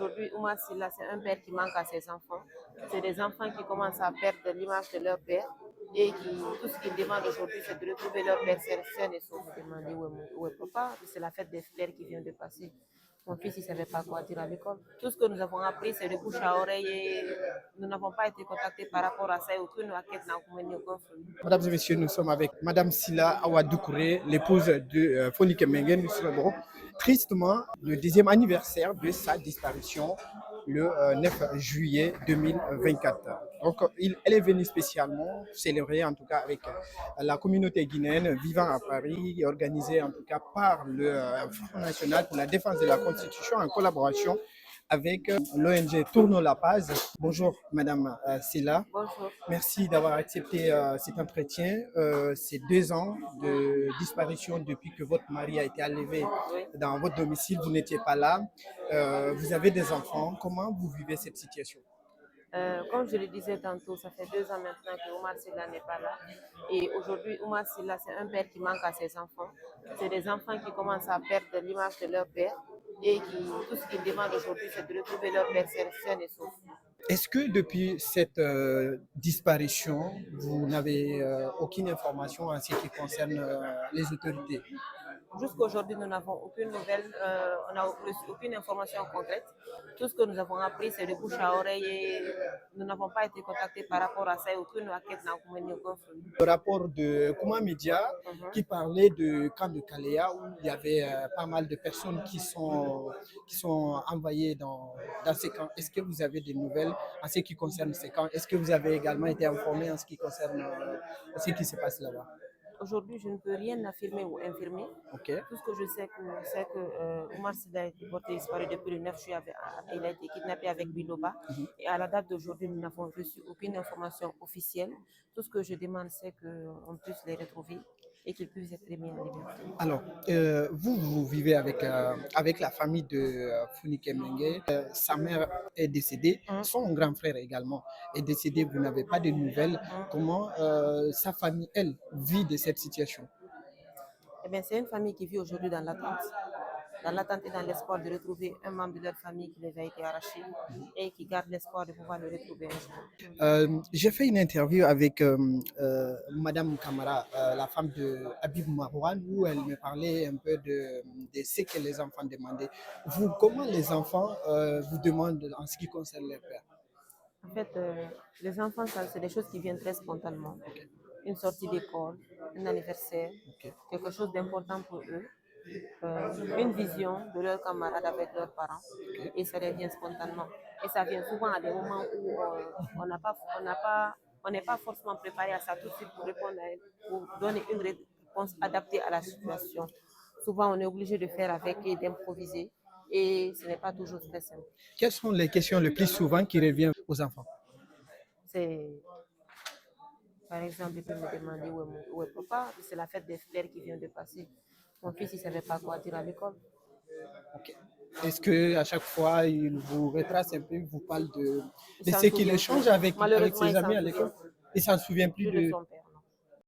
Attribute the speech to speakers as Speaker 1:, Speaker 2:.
Speaker 1: aujourd'hui, Oumar Sylla, c'est un père qui manque à ses enfants. C'est des enfants qui commencent à perdre l'image de leur père et qui, tout ce qu'ils demandent aujourd'hui, c'est de retrouver leur père sain et sauf. Demander où est papa, c'est la fête des pères qui vient de passer. Mon fils, il ne savait pas quoi dire à l'école. Tout ce que nous avons appris, c'est de bouche à oreille et nous n'avons pas été contactés par rapport à ça et aucune enquête n'a mené aucun fruit.
Speaker 2: Mesdames et messieurs, nous sommes avec Madame Sylla Awa Doucouré, l'épouse de Fonike Mengen. Nous célébrons tristement le 10e anniversaire de sa disparition le 9 juillet 2024. Donc, elle est venue spécialement célébrer, en tout cas avec la communauté guinéenne vivant à Paris, organisée en tout cas par le Front National pour la défense de la Constitution en collaboration avec l'ONG Tournons la Paz. Bonjour Madame Sylla.
Speaker 1: Bonjour.
Speaker 2: Merci d'avoir accepté cet entretien. C'est 2 ans de disparition depuis que votre mari a été enlevé dans votre domicile. Vous n'étiez pas là. Vous avez des enfants. Comment vous vivez cette situation?
Speaker 1: Comme je le disais tantôt, ça fait 2 ans maintenant que Oumar Sylla n'est pas là. Et aujourd'hui, Oumar Sylla, c'est un père qui manque à ses enfants. C'est des enfants qui commencent à perdre l'image de leur père et qui, tout ce qu'ils demandent aujourd'hui, c'est de retrouver leur père sain et sauf.
Speaker 2: Est-ce que depuis cette disparition, vous n'avez aucune information en ce qui concerne les autorités?
Speaker 1: Jusqu'à aujourd'hui, nous n'avons aucune nouvelle, on n'a reçu aucune information concrète. Tout ce que nous avons appris, c'est de bouche à oreille et nous n'avons pas été contactés par rapport à ça et aucune enquête n'a mené aucun fruit.
Speaker 2: Le rapport de Kouma Media qui parlait de camp de Kalea où il y avait pas mal de personnes qui sont envoyées dans ces camps. Est-ce que vous avez des nouvelles en ce qui concerne ces camps? Est-ce que vous avez également été informé en ce qui concerne ce qui se passe là-bas?
Speaker 1: Aujourd'hui, je ne peux rien affirmer ou infirmer.
Speaker 2: Okay.
Speaker 1: Tout ce que je sais, c'est que Oumar Sylla a été porté disparu depuis le 9 juillet. Il a été kidnappé avec Biloba. Et à la date d'aujourd'hui, nous n'avons reçu aucune information officielle. Tout ce que je demande, c'est qu'on puisse les retrouver et qu'ils puissent être mis en liberté.
Speaker 2: Alors, vous vivez avec la famille de Fonike Mengen. Sa mère est décédée, son grand frère également est décédé, vous n'avez pas de nouvelles. Comment sa famille, elle, vit de cette situation?
Speaker 1: Eh bien, c'est une famille qui vit aujourd'hui dans l'attente et dans l'espoir de retrouver un membre de leur famille qui les a été arraché et qui garde l'espoir de pouvoir le retrouver un jour.
Speaker 2: J'ai fait une interview avec Madame Kamara, la femme de Habib Marouane, où elle me parlait un peu de ce que les enfants demandaient. Vous, comment les enfants vous demandent en ce qui concerne leur père?
Speaker 1: En fait, les enfants, c'est des choses qui viennent très spontanément. Okay. Une sortie d'école, un anniversaire, quelque chose d'important pour eux, une vision de leurs camarades avec leurs parents, et ça revient spontanément. Et ça vient souvent à des moments où on n'est pas forcément préparé à ça tout de suite pour répondre pour donner une réponse adaptée à la situation. Souvent, on est obligé de faire avec et d'improviser. Et ce n'est pas toujours très simple.
Speaker 2: Quelles sont les questions les plus souvent qui reviennent aux enfants?
Speaker 1: C'est, par exemple, il peut me demander où est papa. C'est la fête des frères qui vient de passer. Mon fils, il ne savait pas quoi dire à l'école.
Speaker 2: Okay. Est-ce qu'à chaque fois, il vous retrace un peu, il vous parle de ce qu'il échange avec ses amis à l'école? Il ne s'en souvient plus de son père.